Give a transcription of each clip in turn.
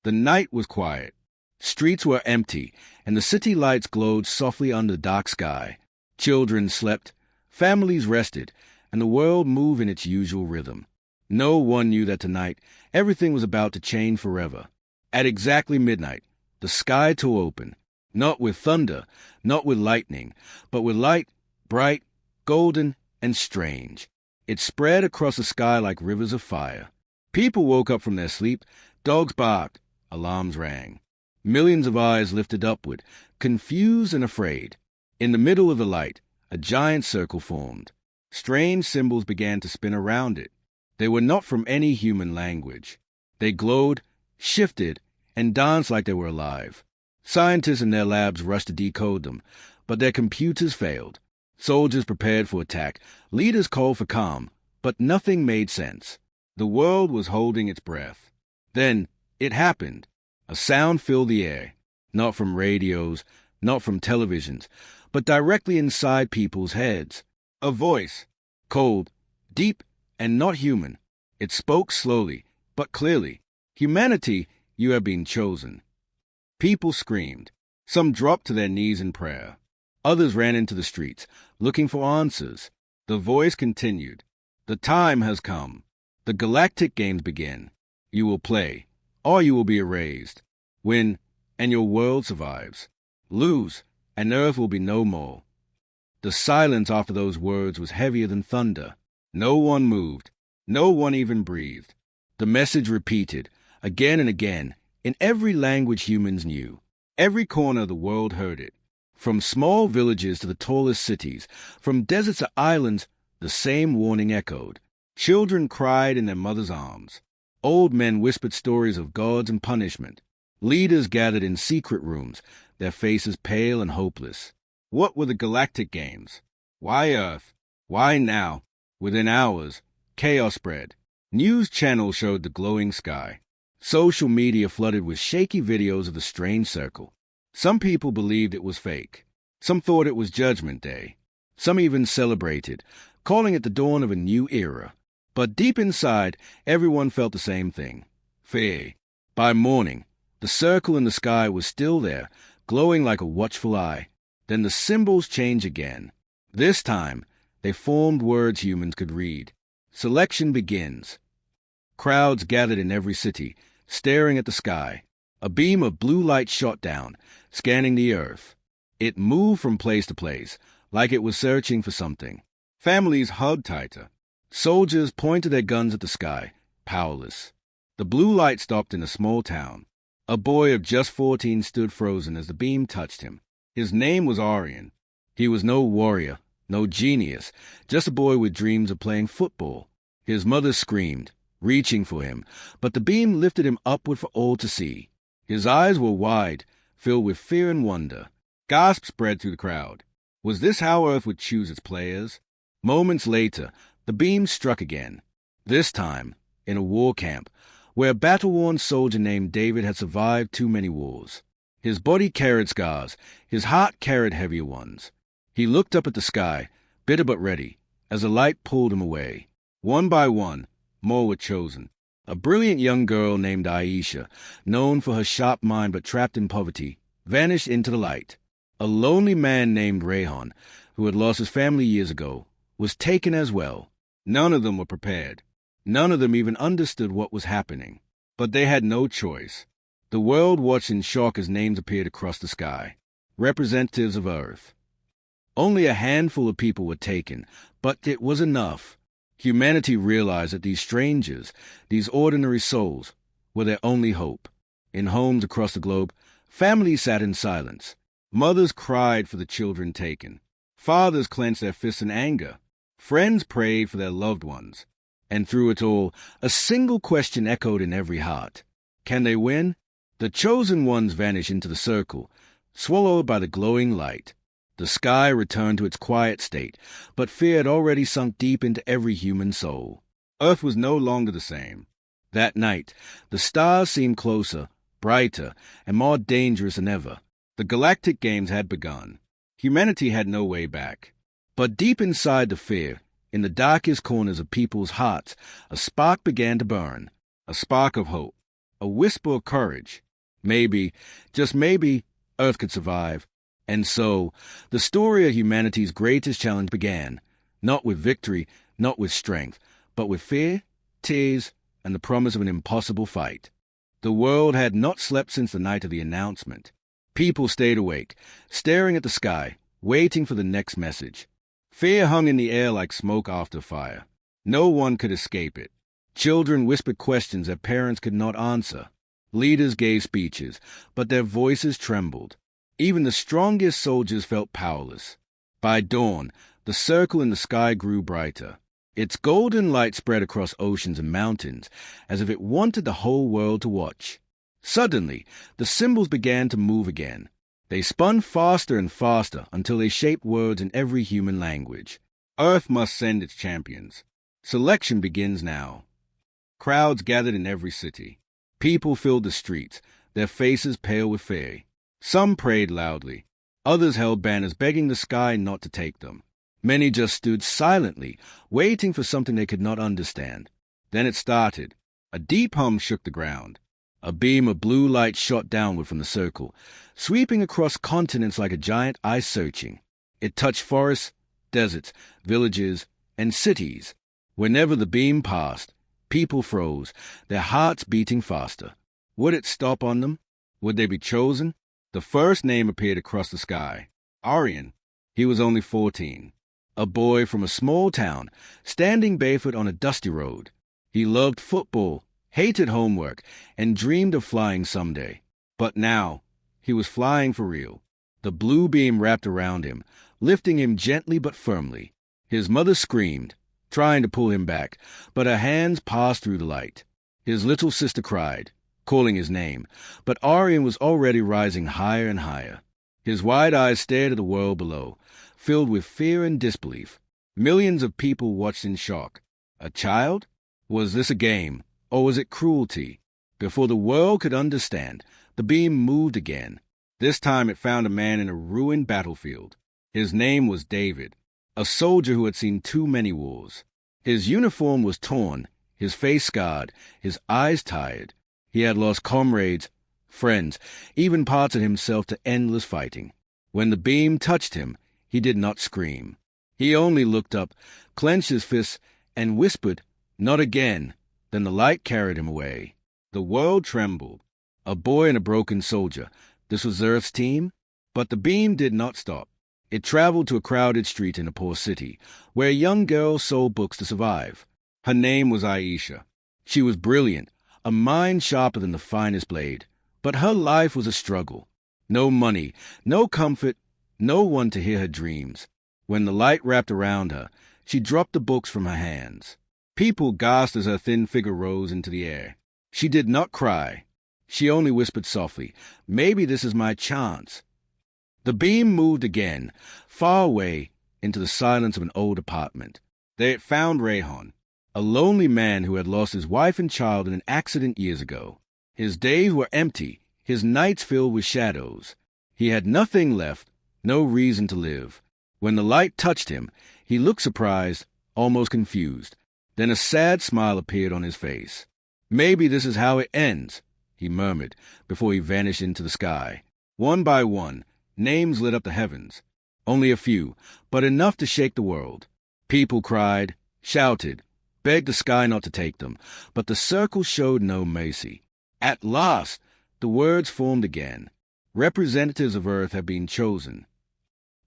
The night was quiet. Streets were empty, and the city lights glowed softly under the dark sky. Children slept, families rested, and the world moved in its usual rhythm. No one knew that tonight everything was about to change forever. At exactly midnight, the sky tore open, not with thunder, not with lightning, but with light, bright, golden, and strange. It spread across the sky like rivers of fire. People woke up from their sleep, dogs barked, alarms rang. Millions of eyes lifted upward, confused and afraid. In the middle of the light, a giant circle formed. Strange symbols began to spin around it. They were not from any human language. They glowed, shifted, and danced like they were alive. Scientists in their labs rushed to decode them, but their computers failed. Soldiers prepared for attack, leaders called for calm, but nothing made sense. The world was holding its breath. Then it happened. A sound filled the air, not from radios, not from televisions, but directly inside people's heads. A voice, cold, deep, and not human. It spoke slowly, but clearly. Humanity, you have been chosen. People screamed. Some dropped to their knees in prayer. Others ran into the streets, looking for answers. The voice continued. The time has come. The galactic games begin. You will play, or you will be erased. Win, and your world survives. Lose, and Earth will be no more. The silence after those words was heavier than thunder. No one moved. No one even breathed. The message repeated, again and again, in every language humans knew. Every corner of the world heard it. From small villages to the tallest cities, from deserts to islands, the same warning echoed. Children cried in their mothers' arms. Old men whispered stories of gods and punishment. Leaders gathered in secret rooms, their faces pale and hopeless. What were the galactic games? Why Earth? Why now? Within hours, chaos spread. News channels showed the glowing sky. Social media flooded with shaky videos of the strange circle. Some people believed it was fake. Some thought it was Judgment Day. Some even celebrated, calling it the dawn of a new era. But deep inside, everyone felt the same thing: fear. By morning, the circle in the sky was still there, glowing like a watchful eye. Then the symbols changed again. This time, they formed words humans could read. Selection begins. Crowds gathered in every city, staring at the sky. A beam of blue light shot down, scanning the earth. It moved from place to place, like it was searching for something. Families hugged tighter. Soldiers pointed their guns at the sky, powerless. The blue light stopped in a small town. A boy of just 14 stood frozen as the beam touched him. His name was Orion. He was no warrior, no genius, just a boy with dreams of playing football. His mother screamed, reaching for him, but the beam lifted him upward for all to see. His eyes were wide, filled with fear and wonder. Gasps spread through the crowd. Was this how Earth would choose its players? Moments later, the beam struck again. This time, in a war camp, where a battle-worn soldier named David had survived too many wars. His body carried scars, his heart carried heavier ones. He looked up at the sky, bitter but ready, as the light pulled him away. One by one, more were chosen. A brilliant young girl named Aisha, known for her sharp mind but trapped in poverty, vanished into the light. A lonely man named Rayhan, who had lost his family years ago, was taken as well. None of them were prepared. None of them even understood what was happening. But they had no choice. The world watched in shock as names appeared across the sky, representatives of Earth. Only a handful of people were taken, but it was enough. Humanity realized that these strangers, these ordinary souls, were their only hope. In homes across the globe, families sat in silence. Mothers cried for the children taken. Fathers clenched their fists in anger. Friends prayed for their loved ones. And through it all, a single question echoed in every heart. Can they win? The chosen ones vanished into the circle, swallowed by the glowing light. The sky returned to its quiet state, but fear had already sunk deep into every human soul. Earth was no longer the same. That night, the stars seemed closer, brighter, and more dangerous than ever. The galactic games had begun. Humanity had no way back. But deep inside the fear, in the darkest corners of people's hearts, a spark began to burn, a spark of hope. a whisper of courage. Maybe, just maybe, Earth could survive. And so, the story of humanity's greatest challenge began, not with victory, not with strength, but with fear, tears, and the promise of an impossible fight. The world had not slept since the night of the announcement. People stayed awake, staring at the sky, waiting for the next message. Fear hung in the air like smoke after fire. No one could escape it. Children whispered questions that parents could not answer. Leaders gave speeches, but their voices trembled. Even the strongest soldiers felt powerless. By dawn, the circle in the sky grew brighter. Its golden light spread across oceans and mountains, as if it wanted the whole world to watch. Suddenly, the symbols began to move again. They spun faster and faster until they shaped words in every human language. Earth must send its champions. Selection begins now. Crowds gathered in every city. People filled the streets, their faces pale with fear. Some prayed loudly. Others held banners begging the sky not to take them. Many just stood silently, waiting for something they could not understand. Then it started. A deep hum shook the ground. A beam of blue light shot downward from the circle, sweeping across continents like a giant eye searching. It touched forests, deserts, villages, and cities. Whenever the beam passed, people froze, their hearts beating faster. Would it stop on them? Would they be chosen? The first name appeared across the sky. Aryan. He was only 14. A boy from a small town, standing barefoot on a dusty road. He loved football, hated homework, and dreamed of flying someday. But now, he was flying for real. The blue beam wrapped around him, lifting him gently but firmly. His mother screamed, trying to pull him back, but her hands passed through the light. His little sister cried, calling his name, but Aryan was already rising higher and higher. His wide eyes stared at the world below, filled with fear and disbelief. Millions of people watched in shock. A child? Was this a game, or was it cruelty? Before the world could understand, the beam moved again. This time it found a man in a ruined battlefield. His name was David, a soldier who had seen too many wars. His uniform was torn, his face scarred, his eyes tired. He had lost comrades, friends, even parts of himself to endless fighting. When the beam touched him, he did not scream. He only looked up, clenched his fists, and whispered, "Not again." Then the light carried him away. The world trembled. A boy and a broken soldier. This was Earth's team? But the beam did not stop. It traveled to a crowded street in a poor city, where a young girl sold books to survive. Her name was Aisha. She was brilliant, a mind sharper than the finest blade. But her life was a struggle. No money, no comfort, no one to hear her dreams. When the light wrapped around her, she dropped the books from her hands. People gasped as her thin figure rose into the air. She did not cry. She only whispered softly, "Maybe this is my chance." The beam moved again, far away, into the silence of an old apartment. They had found Rayhan, a lonely man who had lost his wife and child in an accident years ago. His days were empty, his nights filled with shadows. He had nothing left, no reason to live. When the light touched him, he looked surprised, almost confused. Then a sad smile appeared on his face. "Maybe this is how it ends," he murmured, before he vanished into the sky. One by one, names lit up the heavens. Only a few, but enough to shake the world. People cried, shouted, begged the sky not to take them, but the circle showed no mercy. At last, the words formed again. Representatives of Earth had been chosen.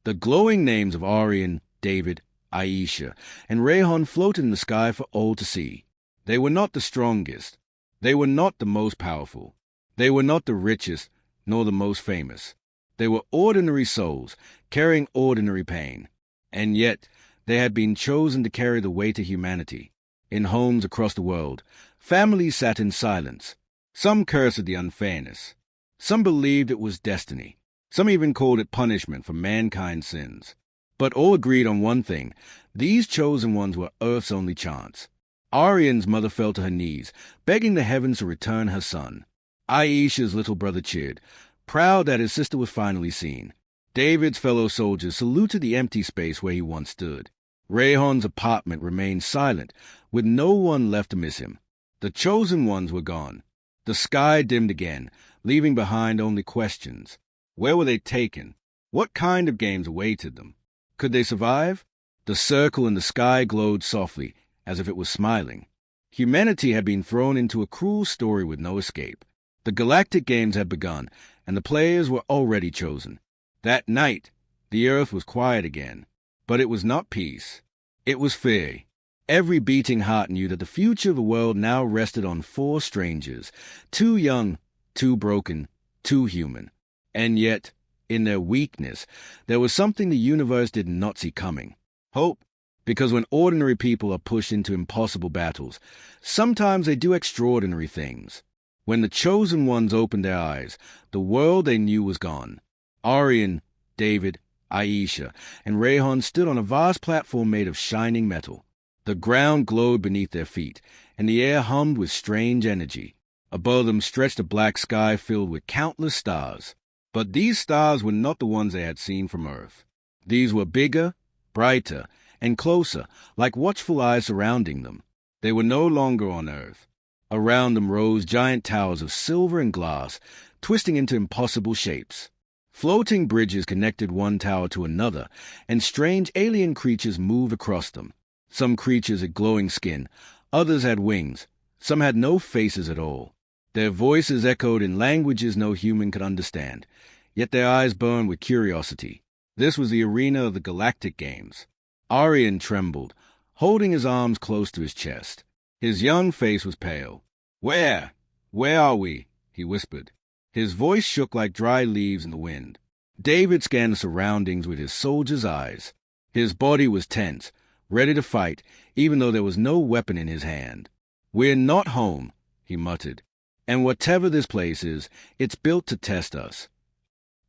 The glowing names of Aryan, David, Aisha, and Rayhan floated in the sky for all to see. They were not the strongest. They were not the most powerful. They were not the richest, nor the most famous. They were ordinary souls, carrying ordinary pain. And yet, they had been chosen to carry the weight of humanity. In homes across the world, families sat in silence. Some cursed at the unfairness. Some believed it was destiny. Some even called it punishment for mankind's sins. But all agreed on one thing. These chosen ones were Earth's only chance. Aryan's mother fell to her knees, begging the heavens to return her son. Aisha's little brother cheered, proud that his sister was finally seen. David's fellow soldiers saluted the empty space where he once stood. Rayhan's apartment remained silent, with no one left to miss him. The chosen ones were gone. The sky dimmed again, leaving behind only questions. Where were they taken? What kind of games awaited them? Could they survive? The circle in the sky glowed softly, as if it was smiling. Humanity had been thrown into a cruel story with no escape. The galactic games had begun, and the players were already chosen. That night, the earth was quiet again. But it was not peace. It was fear. Every beating heart knew that the future of the world now rested on four strangers, too young, too broken, too human. And yet, in their weakness, there was something the universe did not see coming. Hope. Because when ordinary people are pushed into impossible battles, sometimes they do extraordinary things. When the chosen ones opened their eyes, the world they knew was gone. Arian, David, Aisha, and Rayhan stood on a vast platform made of shining metal. The ground glowed beneath their feet, and the air hummed with strange energy. Above them stretched a black sky filled with countless stars. But these stars were not the ones they had seen from Earth. These were bigger, brighter, and closer, like watchful eyes surrounding them. They were no longer on Earth. Around them rose giant towers of silver and glass, twisting into impossible shapes. Floating bridges connected one tower to another, and strange alien creatures moved across them. Some creatures had glowing skin, others had wings, some had no faces at all. Their voices echoed in languages no human could understand, yet their eyes burned with curiosity. This was the arena of the galactic games. Arian trembled, holding his arms close to his chest. His young face was pale. Where are we?" he whispered. His voice shook like dry leaves in the wind. David scanned the surroundings with his soldier's eyes. His body was tense, ready to fight, even though there was no weapon in his hand. "We're not home," he muttered. "And whatever this place is, it's built to test us."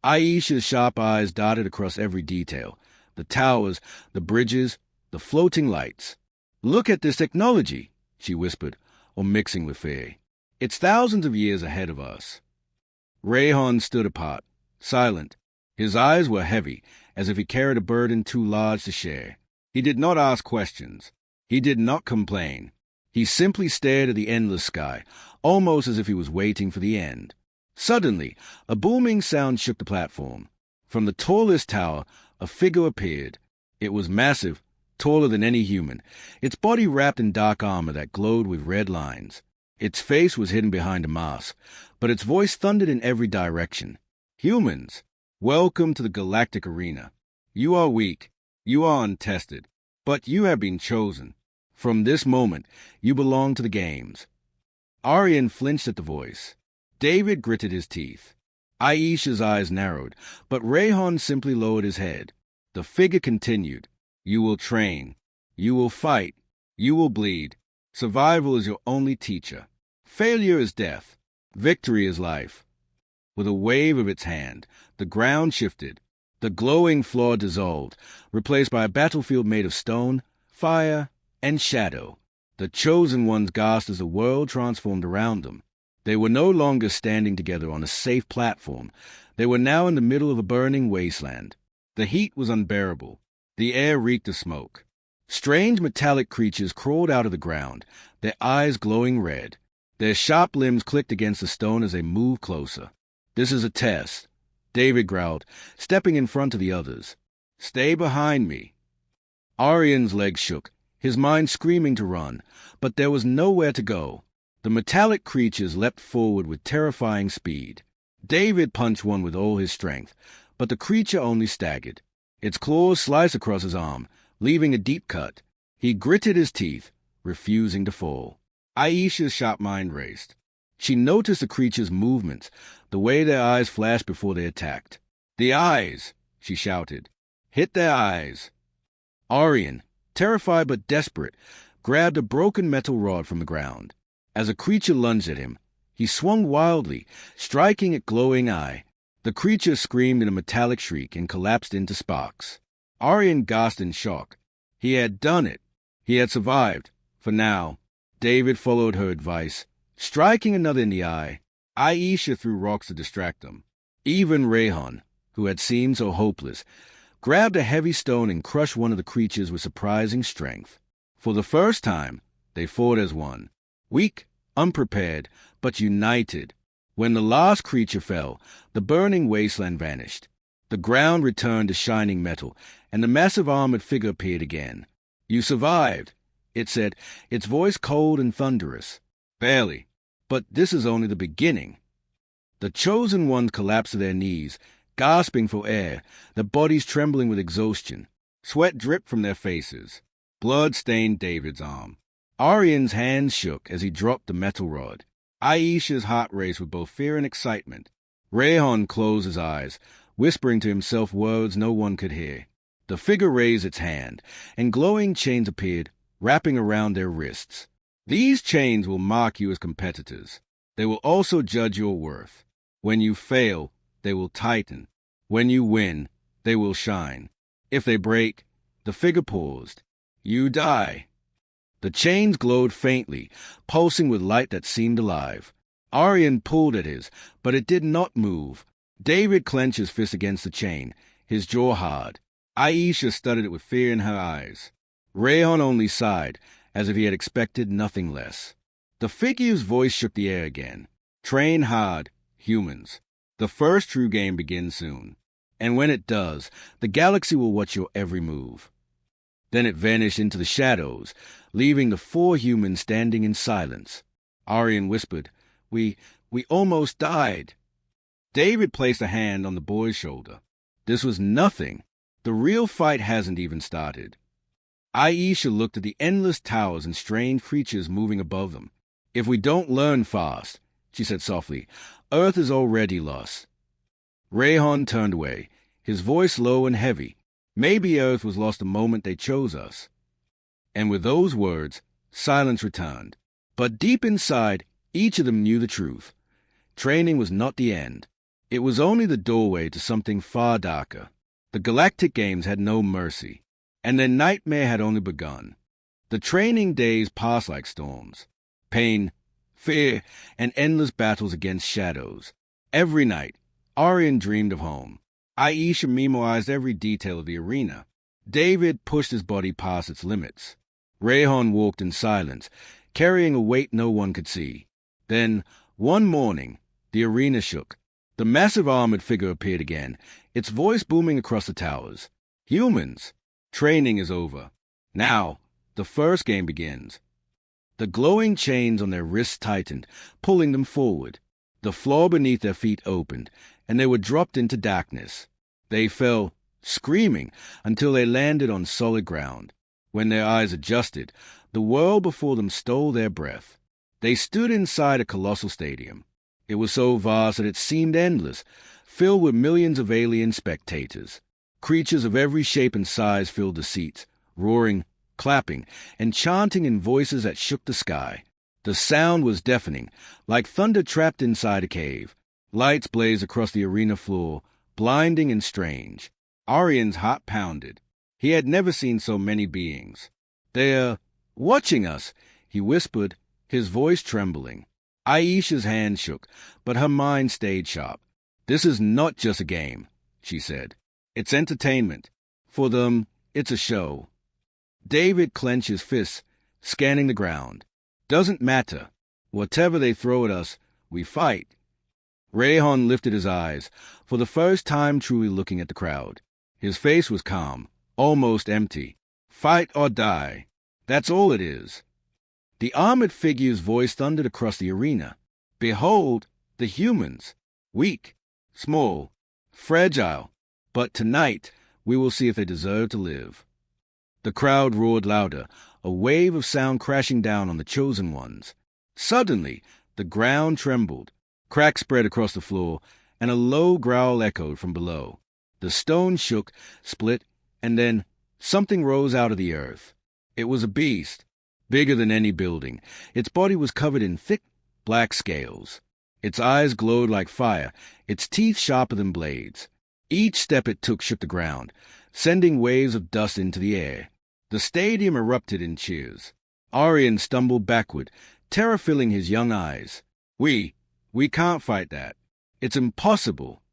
Aisha's sharp eyes darted across every detail. The towers, the bridges, the floating lights. "Look at this technology," she whispered, or mixing with fear. "It's thousands of years ahead of us." Rayhan stood apart, silent. His eyes were heavy, as if he carried a burden too large to share. He did not ask questions. He did not complain. He simply stared at the endless sky, almost as if he was waiting for the end. Suddenly, a booming sound shook the platform. From the tallest tower, a figure appeared. It was massive, taller than any human, its body wrapped in dark armor that glowed with red lines. Its face was hidden behind a mask, but its voice thundered in every direction. "Humans, welcome to the galactic arena. You are weak, you are untested, but you have been chosen. From this moment, you belong to the games." Arian flinched at the voice. David gritted his teeth. Aisha's eyes narrowed, but Rayhan simply lowered his head. The figure continued. "You will train. You will fight. You will bleed. Survival is your only teacher. Failure is death. Victory is life." With a wave of its hand, the ground shifted. The glowing floor dissolved, replaced by a battlefield made of stone, fire, and shadow. The chosen ones gasped as the world transformed around them. They were no longer standing together on a safe platform. They were now in the middle of a burning wasteland. The heat was unbearable. The air reeked of smoke. Strange metallic creatures crawled out of the ground, their eyes glowing red. Their sharp limbs clicked against the stone as they moved closer. "This is a test," David growled, stepping in front of the others. "Stay behind me." Arian's legs shook, his mind screaming to run, but there was nowhere to go. The metallic creatures leapt forward with terrifying speed. David punched one with all his strength, but the creature only staggered. Its claws sliced across his arm, leaving a deep cut. He gritted his teeth, refusing to fall. Aisha's sharp mind raced. She noticed the creature's movements, the way their eyes flashed before they attacked. "The eyes!" she shouted. "Hit their eyes!" Arian, terrified but desperate, grabbed a broken metal rod from the ground. As a creature lunged at him, he swung wildly, striking its glowing eye. The creature screamed in a metallic shriek and collapsed into sparks. Arian gasped in shock. He had done it. He had survived. For now. David followed her advice, striking another in the eye. Aisha threw rocks to distract them. Even Rayhan, who had seemed so hopeless, grabbed a heavy stone and crushed one of the creatures with surprising strength. For the first time, they fought as one. Weak, unprepared, but united. When the last creature fell, the burning wasteland vanished. The ground returned to shining metal, and the massive armored figure appeared again. "You survived," it said, its voice cold and thunderous. "Barely. But this is only the beginning." The chosen ones collapsed to their knees, gasping for air, their bodies trembling with exhaustion. Sweat dripped from their faces. Blood stained David's arm. Aryan's hands shook as he dropped the metal rod. Aisha's heart raced with both fear and excitement. Rayhan closed his eyes, whispering to himself words no one could hear. The figure raised its hand, and glowing chains appeared, wrapping around their wrists. "These chains will mark you as competitors. They will also judge your worth. When you fail, they will tighten. When you win, they will shine. If they break," the figure paused, "you die." The chains glowed faintly, pulsing with light that seemed alive. Aryan pulled at his, but it did not move. David clenched his fist against the chain, his jaw hard. Aisha studied it with fear in her eyes. Rayhan only sighed, as if he had expected nothing less. The figure's voice shook the air again. "Train hard, humans. The first true game begins soon. And when it does, the galaxy will watch your every move." Then it vanished into the shadows, leaving the four humans standing in silence. Aryan whispered, We almost died." David placed a hand on the boy's shoulder. "This was nothing. The real fight hasn't even started." Aisha looked at the endless towers and strange creatures moving above them. "If we don't learn fast," she said softly, "Earth is already lost." Rayhan turned away, his voice low and heavy. "Maybe Earth was lost the moment they chose us." And with those words, silence returned. But deep inside, each of them knew the truth. Training was not the end. It was only the doorway to something far darker. The Galactic Games had no mercy, and their nightmare had only begun. The training days passed like storms. Pain, fear, and endless battles against shadows. Every night, Aryan dreamed of home. Aisha memorized every detail of the arena. David pushed his body past its limits. Rayhan walked in silence, carrying a weight no one could see. Then, one morning, the arena shook. The massive armored figure appeared again, its voice booming across the towers. "Humans, training is over. Now, the first game begins." The glowing chains on their wrists tightened, pulling them forward. The floor beneath their feet opened, and they were dropped into darkness. They fell, screaming, until they landed on solid ground. When their eyes adjusted, the world before them stole their breath. They stood inside a colossal stadium. It was so vast that it seemed endless, filled with millions of alien spectators. Creatures of every shape and size filled the seats, roaring, clapping, and chanting in voices that shook the sky. The sound was deafening, like thunder trapped inside a cave. Lights blazed across the arena floor, blinding and strange. Aryan's heart pounded. He had never seen so many beings. "They're watching us," he whispered, his voice trembling. Aisha's hand shook, but her mind stayed sharp. "This is not just a game," she said. "It's entertainment. For them, it's a show." David clenched his fists, scanning the ground. "Doesn't matter. Whatever they throw at us, we fight." Rayhan lifted his eyes, for the first time truly looking at the crowd. His face was calm, almost empty. "Fight or die. That's all it is." The armored figure's voice thundered across the arena. "Behold, the humans. Weak, small, fragile. But tonight, we will see if they deserve to live." The crowd roared louder, a wave of sound crashing down on the chosen ones. Suddenly, the ground trembled. Cracks spread across the floor, and a low growl echoed from below. The stone shook, split, and then something rose out of the earth. It was a beast, bigger than any building. Its body was covered in thick, black scales. Its eyes glowed like fire, its teeth sharper than blades. Each step it took shook the ground, sending waves of dust into the air. The stadium erupted in cheers. Aryan stumbled backward, terror filling his young eyes. We can't fight that. It's impossible."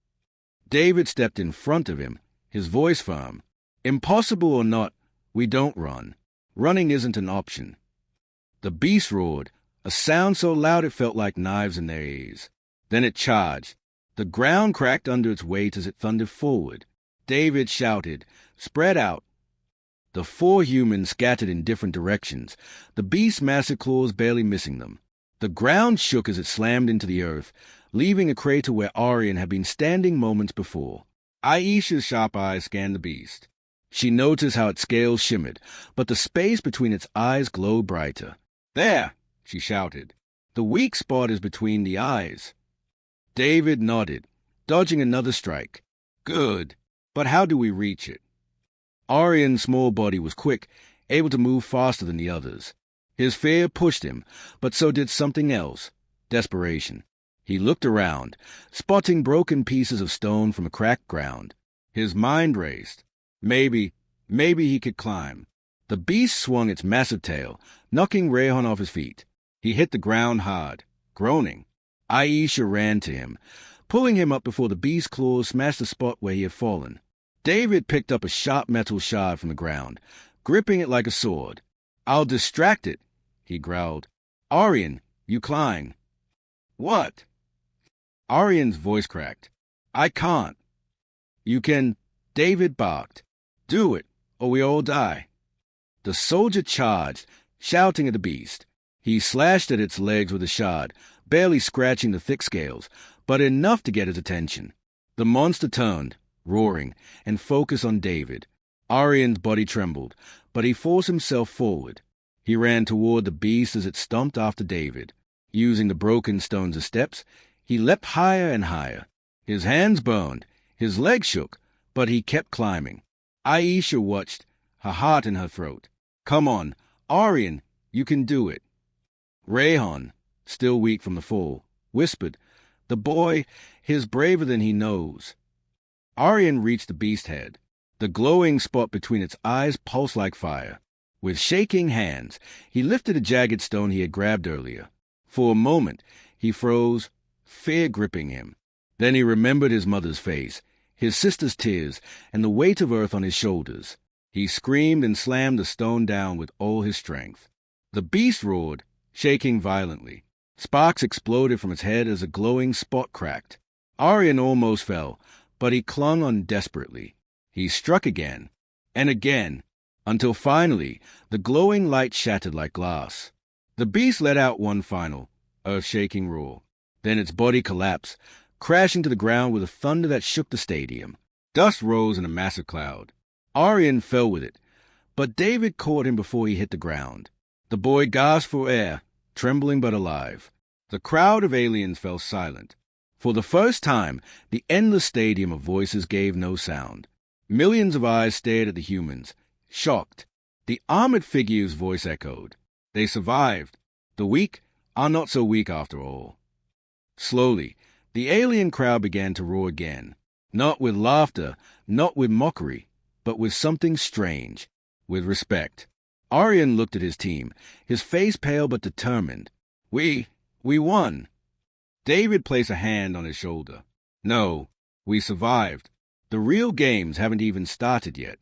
David stepped in front of him, his voice firm. "Impossible or not, we don't run. Running isn't an option." The beast roared, a sound so loud it felt like knives in their ears. Then it charged. The ground cracked under its weight as it thundered forward. David shouted, "Spread out!" The four humans scattered in different directions, the beast's massive claws barely missing them. The ground shook as it slammed into the earth, leaving a crater where Aryan had been standing moments before. Aisha's sharp eyes scanned the beast. She noticed how its scales shimmered, but the space between its eyes glowed brighter. "There!" she shouted. "The weak spot is between the eyes." David nodded, dodging another strike. "Good. But how do we reach it?" Aryan's small body was quick, able to move faster than the others. His fear pushed him, but so did something else, desperation. He looked around, spotting broken pieces of stone from a cracked ground. His mind raced. Maybe he could climb. The beast swung its massive tail, knocking Rayhan off his feet. He hit the ground hard, groaning. Aisha ran to him, pulling him up before the beast's claws smashed the spot where he had fallen. David picked up a sharp metal shard from the ground, gripping it like a sword. "I'll distract it," he growled. "Aryan, you climb." "What?" Aryan's voice cracked. "I can't." "You can," David barked. "Do it, or we all die." The soldier charged, shouting at the beast. He slashed at its legs with a shard, barely scratching the thick scales, but enough to get its attention. The monster turned, roaring, and focused on David. Aryan's body trembled, but he forced himself forward. He ran toward the beast as it stomped after David. Using the broken stones as steps, he leapt higher and higher. His hands burned, his legs shook, but he kept climbing. Aisha watched, her heart in her throat. "Come on, Aryan, you can do it." Rayhan, still weak from the fall, whispered, "The boy is braver than he knows." Aryan reached the beast's head. The glowing spot between its eyes pulsed like fire. With shaking hands, he lifted a jagged stone he had grabbed earlier. For a moment, he froze, fear gripping him. Then he remembered his mother's face, his sister's tears, and the weight of earth on his shoulders. He screamed and slammed the stone down with all his strength. The beast roared, shaking violently. Sparks exploded from its head as a glowing spot cracked. Aryan almost fell, but he clung on desperately. He struck again, and again, until finally the glowing light shattered like glass. The beast let out one final, earth-shaking roar. Then its body collapsed, crashing to the ground with a thunder that shook the stadium. Dust rose in a massive cloud. Aryan fell with it, but David caught him before he hit the ground. The boy gasped for air, trembling but alive. The crowd of aliens fell silent. For the first time, the endless stadium of voices gave no sound. Millions of eyes stared at the humans, shocked. The armored figure's voice echoed. They survived. The weak are not so weak after all. Slowly, the alien crowd began to roar again. Not with laughter, not with mockery, but with something strange, with respect. Aryan looked at his team, his face pale but determined. We won." David placed a hand on his shoulder. "No, we survived. The real games haven't even started yet."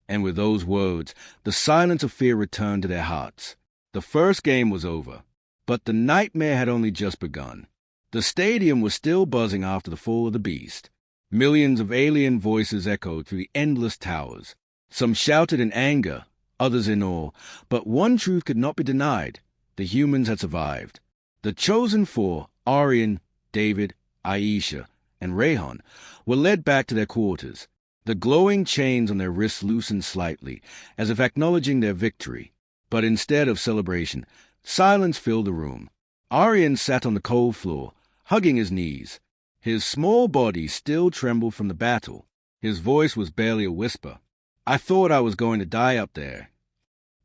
And with those words, the silence of fear returned to their hearts. The first game was over, but the nightmare had only just begun. The stadium was still buzzing after the fall of the beast. Millions of alien voices echoed through the endless towers. Some shouted in anger, others in awe, but one truth could not be denied. The humans had survived. The chosen four, Aryan, David, Aisha, and Rayhan, were led back to their quarters. The glowing chains on their wrists loosened slightly, as if acknowledging their victory. But instead of celebration, silence filled the room. Aryan sat on the cold floor, hugging his knees. His small body still trembled from the battle. His voice was barely a whisper. "I thought I was going to die up there."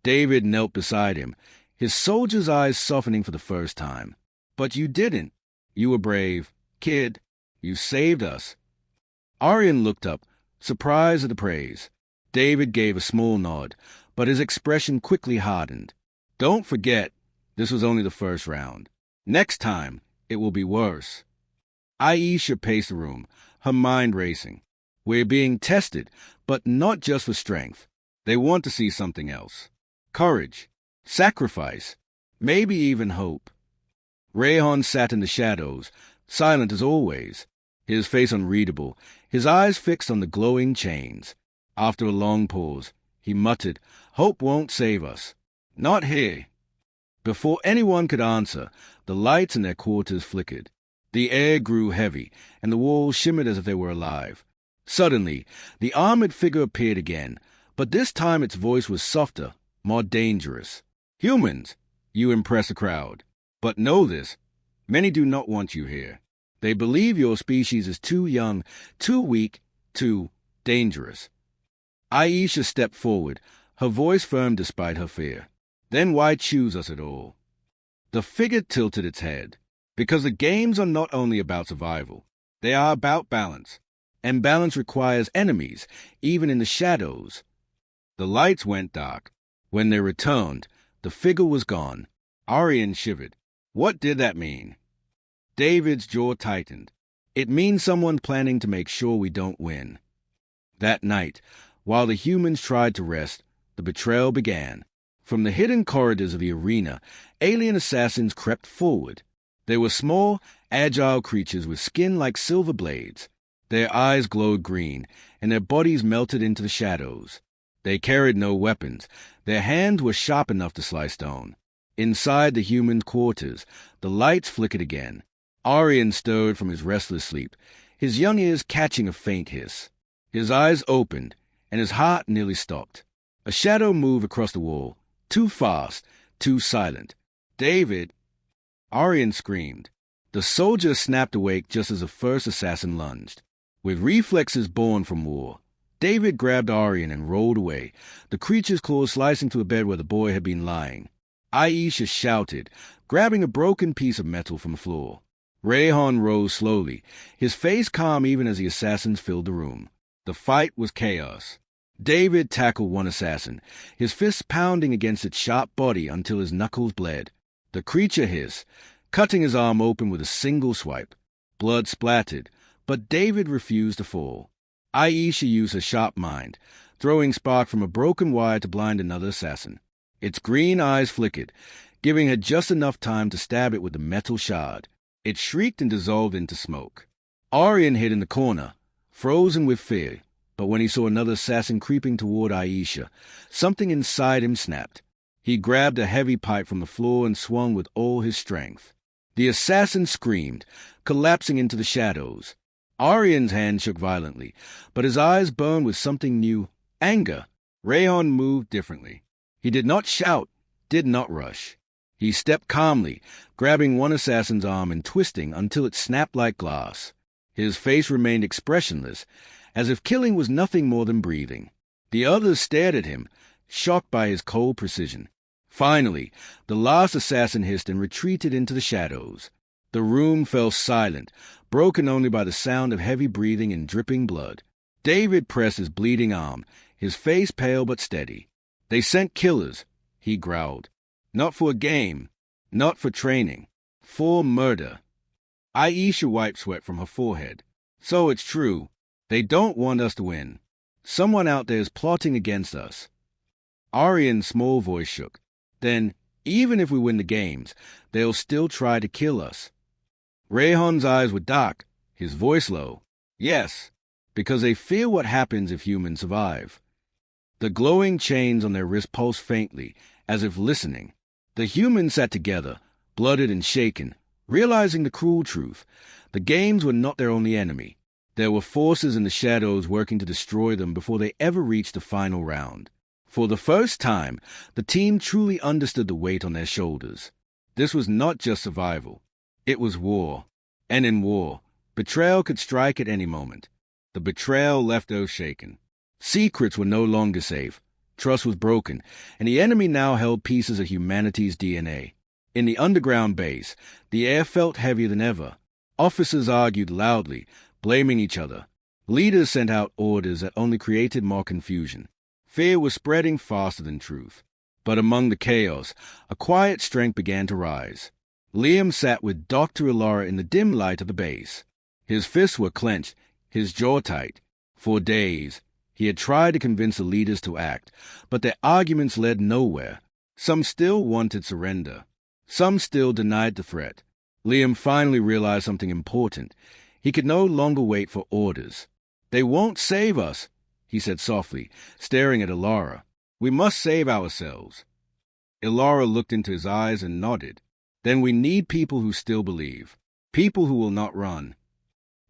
David knelt beside him, his soldier's eyes softening for the first time. "But you didn't. You were brave. Kid, you saved us." Aryan looked up, surprised at the praise. David gave a small nod, but his expression quickly hardened. "Don't forget, this was only the first round. Next time, it will be worse." Aisha paced the room, her mind racing. "We're being tested, but not just for strength. They want to see something else. Courage. Sacrifice. maybe even hope. Rayhan sat in the shadows, silent as always, his face unreadable, his eyes fixed on the glowing chains. After a long pause, he muttered, "Hope won't save us. Not here." Before anyone could answer, the lights in their quarters flickered. The air grew heavy, and the walls shimmered as if they were alive. Suddenly, the armored figure appeared again, but this time its voice was softer, more dangerous. "Humans, you impress a crowd. But know this, many do not want you here. They believe your species is too young, too weak, too dangerous." Aisha stepped forward, her voice firm despite her fear. "Then why choose us at all?" The figure tilted its head. "Because the games are not only about survival. They are about balance. And balance requires enemies, even in the shadows." The lights went dark. When they returned, the figure was gone. Aryan shivered. What did that mean? David's jaw tightened. "It means someone planning to make sure we don't win." That night, while the humans tried to rest, the betrayal began. From the hidden corridors of the arena, alien assassins crept forward. They were small, agile creatures with skin like silver blades. Their eyes glowed green, and their bodies melted into the shadows. They carried no weapons. Their hands were sharp enough to slice stone. Inside the human quarters, the lights flickered again. Aryan stirred from his restless sleep, his young ears catching a faint hiss. His eyes opened, and his heart nearly stopped. A shadow moved across the wall, too fast, too silent. "David!" Aryan screamed. The soldier snapped awake just as the first assassin lunged. With reflexes born from war, David grabbed Aryan and rolled away, the creature's claws slicing through the bed where the boy had been lying. Aisha shouted, grabbing a broken piece of metal from the floor. Rayhan rose slowly, his face calm even as the assassins filled the room. The fight was chaos. David tackled one assassin, his fists pounding against its sharp body until his knuckles bled. The creature hissed, cutting his arm open with a single swipe. Blood splattered, but David refused to fall. Aisha used her sharp mind, throwing spark from a broken wire to blind another assassin. Its green eyes flickered, giving her just enough time to stab it with the metal shard. It shrieked and dissolved into smoke. Aryan hid in the corner, frozen with fear, but when he saw another assassin creeping toward Aisha, something inside him snapped. He grabbed a heavy pipe from the floor and swung with all his strength. The assassin screamed, collapsing into the shadows. Aryan's hand shook violently, but his eyes burned with something new, anger. Rayhan moved differently. He did not shout, did not rush. He stepped calmly, grabbing one assassin's arm and twisting until it snapped like glass. His face remained expressionless, as if killing was nothing more than breathing. The others stared at him, shocked by his cold precision. Finally, the last assassin hissed and retreated into the shadows. The room fell silent, broken only by the sound of heavy breathing and dripping blood. David pressed his bleeding arm, his face pale but steady. "They sent killers," he growled. "Not for a game, not for training, for murder." Aisha wiped sweat from her forehead. "So it's true. They don't want us to win. Someone out there is plotting against us." Aryan's small voice shook. "Then, even if we win the games, they'll still try to kill us." Rayhan's eyes were dark, his voice low. "Yes, because they fear what happens if humans survive." The glowing chains on their wrists pulsed faintly, as if listening. The humans sat together, blooded and shaken, realizing the cruel truth. The games were not their only enemy. There were forces in the shadows working to destroy them before they ever reached the final round. For the first time, the team truly understood the weight on their shoulders. This was not just survival. It was war. And in war, betrayal could strike at any moment. The betrayal left those shaken. Secrets were no longer safe. Trust was broken, and the enemy now held pieces of humanity's DNA. In the underground base, the air felt heavier than ever. Officers argued loudly, blaming each other. Leaders sent out orders that only created more confusion. Fear was spreading faster than truth. But among the chaos, a quiet strength began to rise. Liam sat with Dr. Ilara in the dim light of the base. His fists were clenched, his jaw tight. For days, he had tried to convince the leaders to act, but their arguments led nowhere. Some still wanted surrender. Some still denied the threat. Liam finally realized something important. He could no longer wait for orders. "They won't save us," he said softly, staring at Ilara. "We must save ourselves." Ilara looked into his eyes and nodded. "Then we need people who still believe. People who will not run."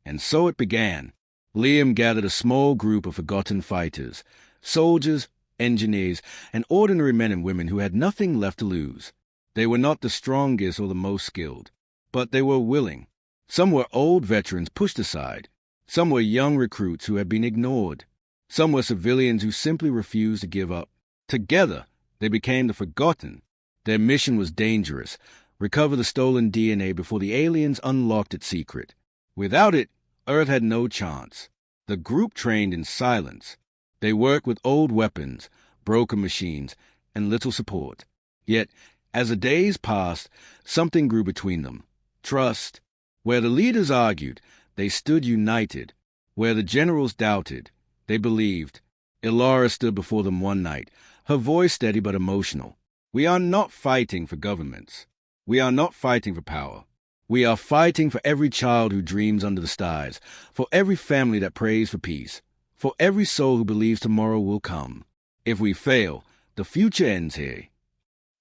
And so it began. Liam gathered a small group of forgotten fighters, soldiers, engineers, and ordinary men and women who had nothing left to lose. They were not the strongest or the most skilled, but they were willing. Some were old veterans pushed aside. Some were young recruits who had been ignored. Some were civilians who simply refused to give up. Together, they became the Forgotten. Their mission was dangerous: recover the stolen DNA before the aliens unlocked its secret. Without it, Earth had no chance. The group trained in silence. They worked with old weapons, broken machines, and little support. Yet, as the days passed, something grew between them. Trust. Where the leaders argued, they stood united. Where the generals doubted, they believed. Ilara stood before them one night, her voice steady but emotional. "We are not fighting for governments. We are not fighting for power. We are fighting for every child who dreams under the stars, for every family that prays for peace, for every soul who believes tomorrow will come. If we fail, the future ends here."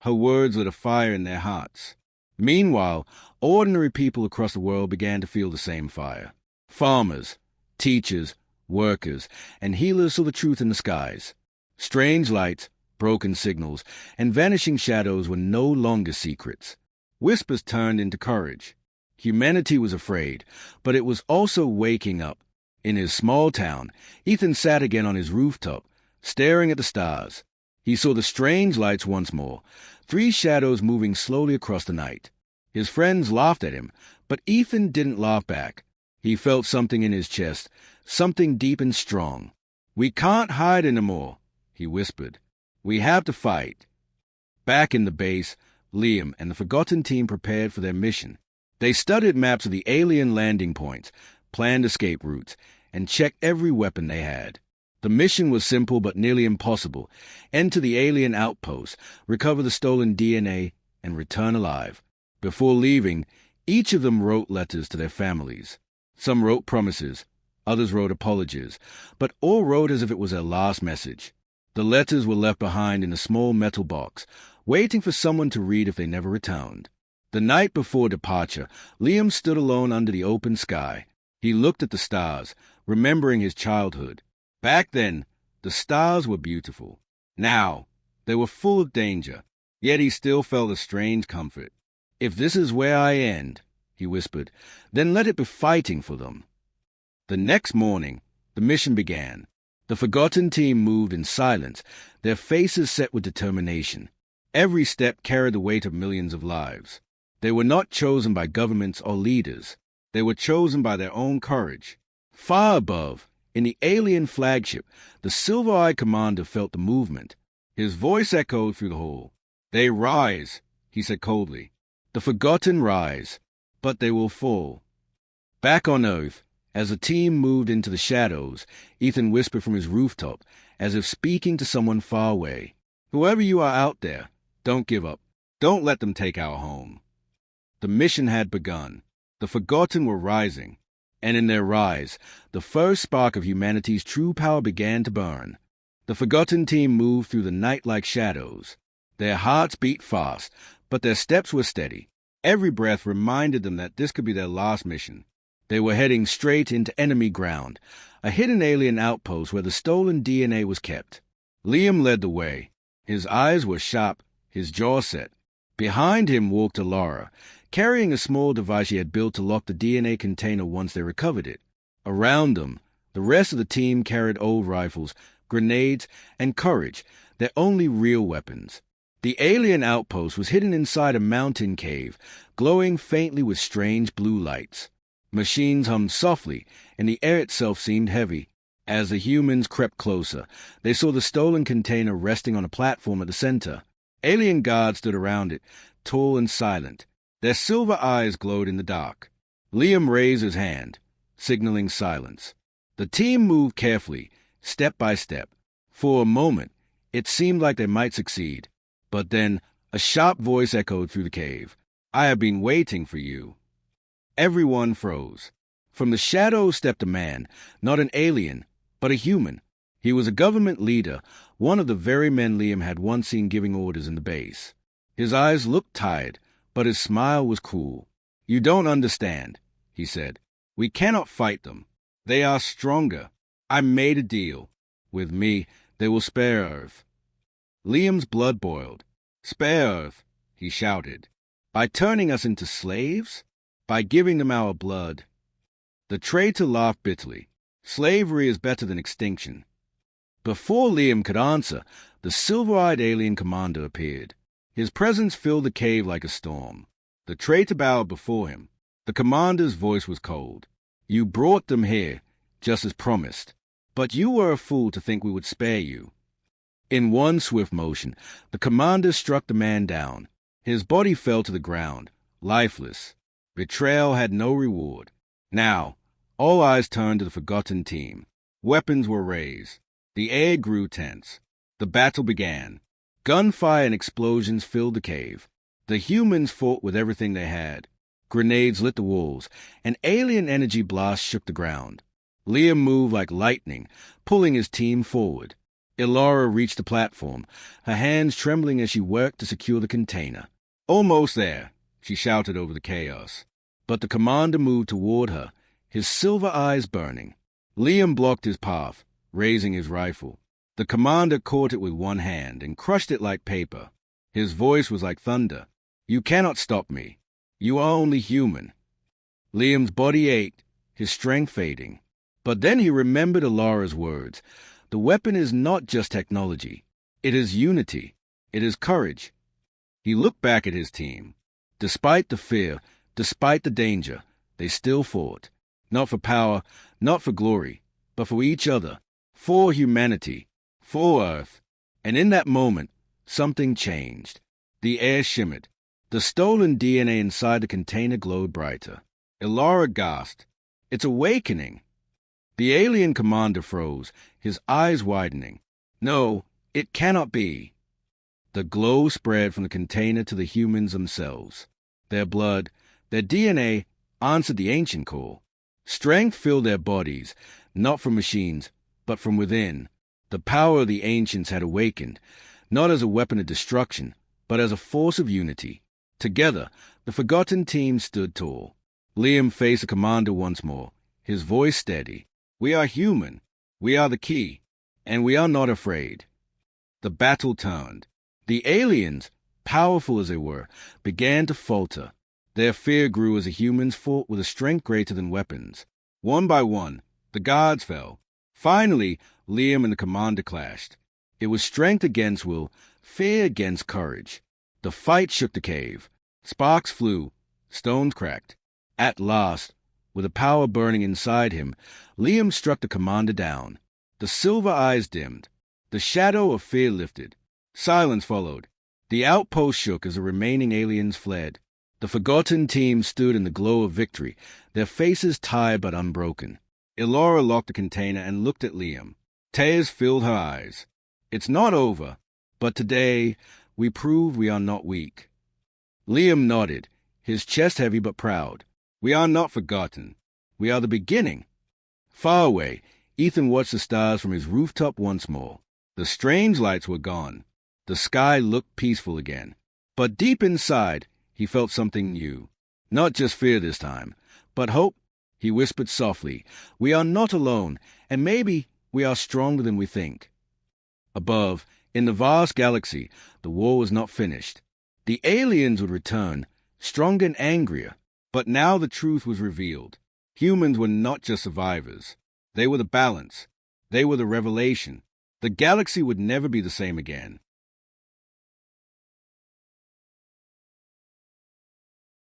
Her words lit a fire in their hearts. Meanwhile, ordinary people across the world began to feel the same fire. Farmers, teachers, workers, and healers saw the truth in the skies. Strange lights, broken signals, and vanishing shadows were no longer secrets. Whispers turned into courage. Humanity was afraid, but it was also waking up. In his small town, Ethan sat again on his rooftop, staring at the stars. He saw the strange lights once more, 3 shadows moving slowly across the night. His friends laughed at him, but Ethan didn't laugh back. He felt something in his chest, something deep and strong. "We can't hide anymore," he whispered. "We have to fight." Back in the base, Liam and the Forgotten team prepared for their mission. They studied maps of the alien landing points, planned escape routes, and checked every weapon they had. The mission was simple but nearly impossible: enter the alien outpost, recover the stolen DNA, and return alive. Before leaving, each of them wrote letters to their families. Some wrote promises, others wrote apologies, but all wrote as if it was their last message. The letters were left behind in a small metal box, waiting for someone to read if they never returned. The night before departure, Liam stood alone under the open sky. He looked at the stars, remembering his childhood. Back then, the stars were beautiful. Now, they were full of danger, yet he still felt a strange comfort. "If this is where I end," he whispered, "then let it be fighting for them." The next morning, the mission began. The Forgotten team moved in silence, their faces set with determination. Every step carried the weight of millions of lives. They were not chosen by governments or leaders. They were chosen by their own courage. Far above, in the alien flagship, the silver-eyed commander felt the movement. His voice echoed through the hall. "They rise," he said coldly. "The Forgotten rise, but they will fall." Back on Earth, as the team moved into the shadows, Ethan whispered from his rooftop, as if speaking to someone far away. "Whoever you are out there, don't give up. Don't let them take our home." The mission had begun. The Forgotten were rising, and in their rise, the first spark of humanity's true power began to burn. The Forgotten team moved through the night like shadows. Their hearts beat fast, but their steps were steady. Every breath reminded them that this could be their last mission. They were heading straight into enemy ground, a hidden alien outpost where the stolen DNA was kept. Liam led the way. His eyes were sharp, his jaw set. Behind him walked Ilara, carrying a small device she had built to lock the DNA container once they recovered it. Around them, the rest of the team carried old rifles, grenades, and courage, their only real weapons. The alien outpost was hidden inside a mountain cave, glowing faintly with strange blue lights. Machines hummed softly, and the air itself seemed heavy. As the humans crept closer, they saw the stolen container resting on a platform at the center. Alien guards stood around it, tall and silent. Their silver eyes glowed in the dark. Liam raised his hand, signaling silence. The team moved carefully, step by step. For a moment, it seemed like they might succeed. But then, A sharp voice echoed through the cave. "I have been waiting for you." Everyone froze. From the shadows stepped a man, not an alien, but a human. He was a government leader, one of the very men Liam had once seen giving orders in the base. His eyes looked tired, but his smile was cool. "You don't understand," he said. "We cannot fight them. They are stronger. I made a deal. With me, they will spare Earth." Liam's blood boiled. "Spare Earth," he shouted. "By turning us into slaves? By giving them our blood?" The traitor laughed bitterly. "Slavery is better than extinction." Before Liam could answer, the silver-eyed alien commander appeared. His presence filled the cave like a storm. The traitor bowed before him. The commander's voice was cold. "You brought them here, just as promised. But you were a fool to think we would spare you." In one swift motion, the commander struck the man down. His body fell to the ground, lifeless. Betrayal had no reward. Now, all eyes turned to the forgotten team. Weapons were raised. The air grew tense. The battle began. Gunfire and explosions filled the cave. The humans fought with everything they had. Grenades lit the walls. An alien energy blast shook the ground. Liam moved like lightning, pulling his team forward. Ilora reached the platform, her hands trembling as she worked to secure the container. "Almost there," she shouted over the chaos. But the commander moved toward her, his silver eyes burning. Liam blocked his path, raising his rifle. The commander caught it with one hand and crushed it like paper. His voice was like thunder. "You cannot stop me. You are only human." Liam's body ached, his strength fading. But then he remembered Alora's words. The weapon is not just technology. It is unity. It is courage. He looked back at his team. Despite the fear, despite the danger, they still fought. Not for power, not for glory, but for each other, for humanity, for Earth. And in that moment, something changed. The air shimmered. The stolen DNA inside the container glowed brighter. Ilora gasped. "It's awakening." The alien commander froze, his eyes widening. "No, it cannot be." The glow spread from the container to the humans themselves. Their blood, their DNA, answered the ancient call. Strength filled their bodies, not from machines, but from within. The power of the ancients had awakened, not as a weapon of destruction, but as a force of unity. Together, the forgotten team stood tall. Liam faced the commander once more, his voice steady. "We are human. We are the key. And we are not afraid." The battle turned. The aliens, powerful as they were, began to falter. Their fear grew as the humans fought with a strength greater than weapons. One by one, the guards fell. Finally, Liam and the commander clashed. It was strength against will, fear against courage. The fight shook the cave. Sparks flew. Stones cracked. At last, with the power burning inside him, Liam struck the commander down. The silver eyes dimmed. The shadow of fear lifted. Silence followed. The outpost shook as the remaining aliens fled. The forgotten team stood in the glow of victory, their faces tired but unbroken. Ilora locked the container and looked at Liam. Tears filled her eyes. "It's not over, but today we prove we are not weak." Liam nodded, his chest heavy but proud. "We are not forgotten. We are the beginning." Far away, Ethan watched the stars from his rooftop once more. The strange lights were gone. The sky looked peaceful again. But deep inside, he felt something new. Not just fear this time, but hope. He whispered softly, "We are not alone, and maybe we are stronger than we think." Above, in the vast galaxy, the war was not finished. The aliens would return, stronger and angrier. But now the truth was revealed. Humans were not just survivors. They were the balance. They were the revelation. The galaxy would never be the same again.